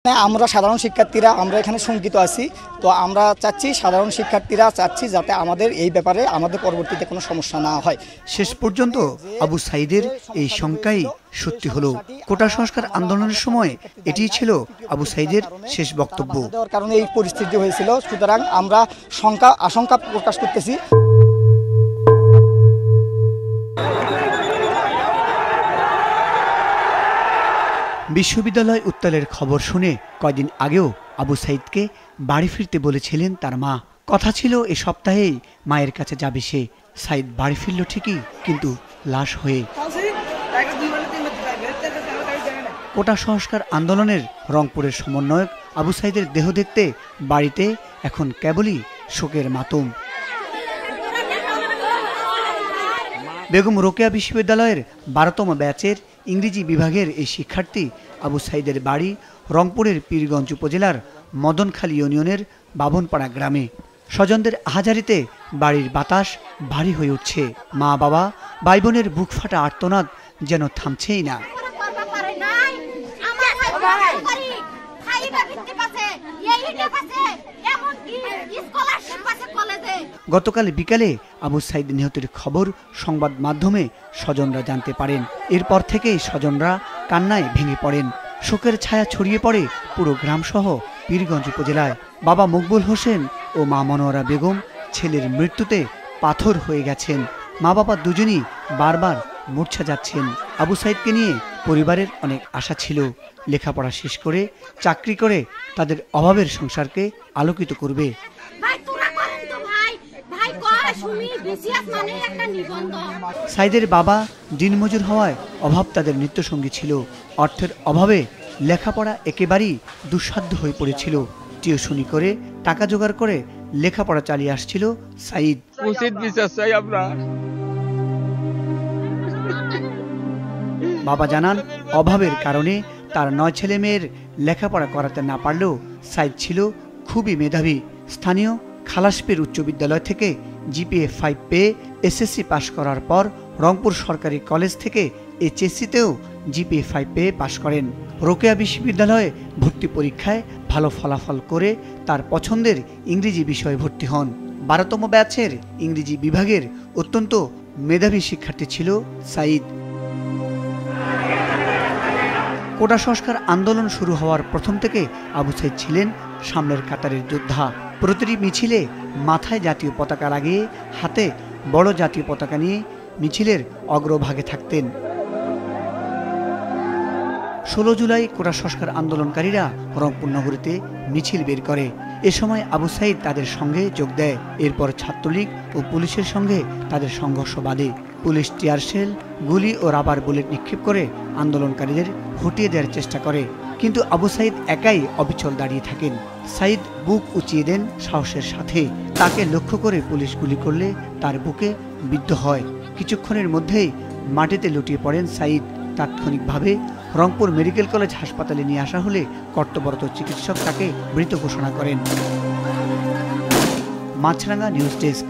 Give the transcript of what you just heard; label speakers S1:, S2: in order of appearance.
S1: আমরা সাধারণ শিক্ষার্থীরা আমরা এখানে শঙ্কিত আছি। তো আমরা চাচ্ছি সাধারণ শিক্ষার্থীরা চাচ্ছি যাতে আমাদের এই ব্যাপারে আমাদের পরবর্তীতে কোনো সমস্যা না হয়।
S2: শেষ পর্যন্ত আবু সাঈদের এই শঙ্কাই সত্যি হলো। কোটা সংস্কার আন্দোলনের সময় এটি ছিল আবু সাঈদের শেষ বক্তব্য।
S1: কারণে এই পরিস্থিতি হয়েছিল, সুতরাং আমরা আশঙ্কা প্রকাশ করতেছি।
S2: বিশ্ববিদ্যালয় উত্তালের খবর শুনে কয়দিন আগেও আবু সাঈদকে বাড়ি ফিরতে বলেছিলেন তার মা। কথা ছিল এ সপ্তাহেই মায়ের কাছে যাবে সে। সাঈদ বাড়ি ফিরল ঠিকই, কিন্তু লাশ হয়ে। কোটা সংস্কার আন্দোলনের রংপুরের সমন্বয়ক আবু সাঈদের দেহ দেখতে বাড়িতে এখন কেবলই শোকের মাতম। বেগম রোকেয়া বিশ্ববিদ্যালয়ের 12তম ব্যাচের ইংরেজি বিভাগের এই শিক্ষার্থী আবু সাঈদের বাড়ি রংপুরের পীরগঞ্জ উপজেলার মদনখালী ইউনিয়নের বাবনপাড়া গ্রামে। স্বজনদের আহাজারিতে বাড়ির বাতাস ভারী হয়ে উঠছে। মা বাবা ভাই বোনের বুক ফাটা আর্তনাদ যেন থামছেই না। গতকাল বিকালে আবু সাঈদ নিহতের খবর সংবাদ মাধ্যমে স্বজনরা জানতে পারেন। এরপর থেকেই স্বজনরা কান্নায় ভেঙে পড়েন। শোকের ছায়া ছড়িয়ে পড়ে পুরো গ্রামসহ পীরগঞ্জ উপজেলায়। বাবা মকবুল হোসেন ও মা মনোয়ারা বেগম ছেলের মৃত্যুতে পাথর হয়ে গেছেন। মা বাবা দুজনই বারবার মূর্ছা যাচ্ছেন। আবু সাঈদকে নিয়ে পরিবারের অনেক আশা ছিল, লেখাপড়া শেষ করে চাকরি করে তাদের অভাবের সংসারকে আলোকিত করবে। সাঈদের বাবা দিনমজুর হওয়ায় অভাব তাদের নিত্যসঙ্গী ছিল। অর্থের অভাবে লেখাপড়া একেবারেই দুঃসাধ্য হয়ে পড়েছিল। টিউশনি করে টাকা জোগাড় করে লেখাপড়া চালিয়ে আসছিল সাঈদ। বাবা জানান, অভাবের কারণে তার 9 ছেলে মেয়ের লেখাপড়া করাতে না পারলেও সাঈদ ছিল খুবই মেধাবী। স্থানীয় খালাসপীর উচ্চ বিদ্যালয় থেকে জিপিএ 5 পেয়ে এসএসসি পাশ করার পর রংপুর সরকারি কলেজ থেকে এইচএসসিতেও জিপিএ 5 পেয়ে পাশ করেন। রোকেয়া বিশ্ববিদ্যালয়ে ভর্তি পরীক্ষায় ভালো ফলাফল করে তার পছন্দের ইংরেজি বিষয়ে ভর্তি হন। 12তম ব্যাচের ইংরেজি বিভাগের অত্যন্ত মেধাবী শিক্ষার্থী ছিল সাঈদ। কোটা সংস্কার আন্দোলন শুরু হওয়ার প্রথম থেকে আবু সাঈদ ছিলেন সামনের কাতারের যোদ্ধা। প্রতিটি মিছিলে মাথায় জাতীয় পতাকা লাগিয়ে হাতে বড় জাতীয় পতাকা নিয়ে মিছিলের অগ্রভাগে থাকতেন। 16 জুলাই কোটা সংস্কার আন্দোলনকারীরা রংপুর নগরীতে মিছিল বের করে। এ সময় আবু সাঈদ তাদের সঙ্গে যোগ দেয়। এরপর ছাত্রলীগ ও পুলিশের সঙ্গে তাদের সংঘর্ষ বাধে। পুলিশ টিয়ারশেল, গুলি ও রাবার বুলেট নিক্ষেপ করে আন্দোলনকারীদের হটিয়ে দেওয়ার চেষ্টা করে, কিন্তু আবু সাঈদ একাই অবিচল দাঁড়িয়ে থাকেন। সাঈদ বুক উঁচিয়ে দেন সাহসের সাথে। তাকে লক্ষ্য করে পুলিশ গুলি করলে তার বুকে বিদ্ধ হয়। কিছুক্ষণের মধ্যেই মাটিতে লুটিয়ে পড়েন সাঈদ। তাৎক্ষণিকভাবে রংপুর মেডিকেল কলেজ হাসপাতালে নিয়ে আসা হলে কর্তব্যরত চিকিৎসক তাকে মৃত ঘোষণা করেন। মাছরাঙ্গা নিউজ ডেস্ক।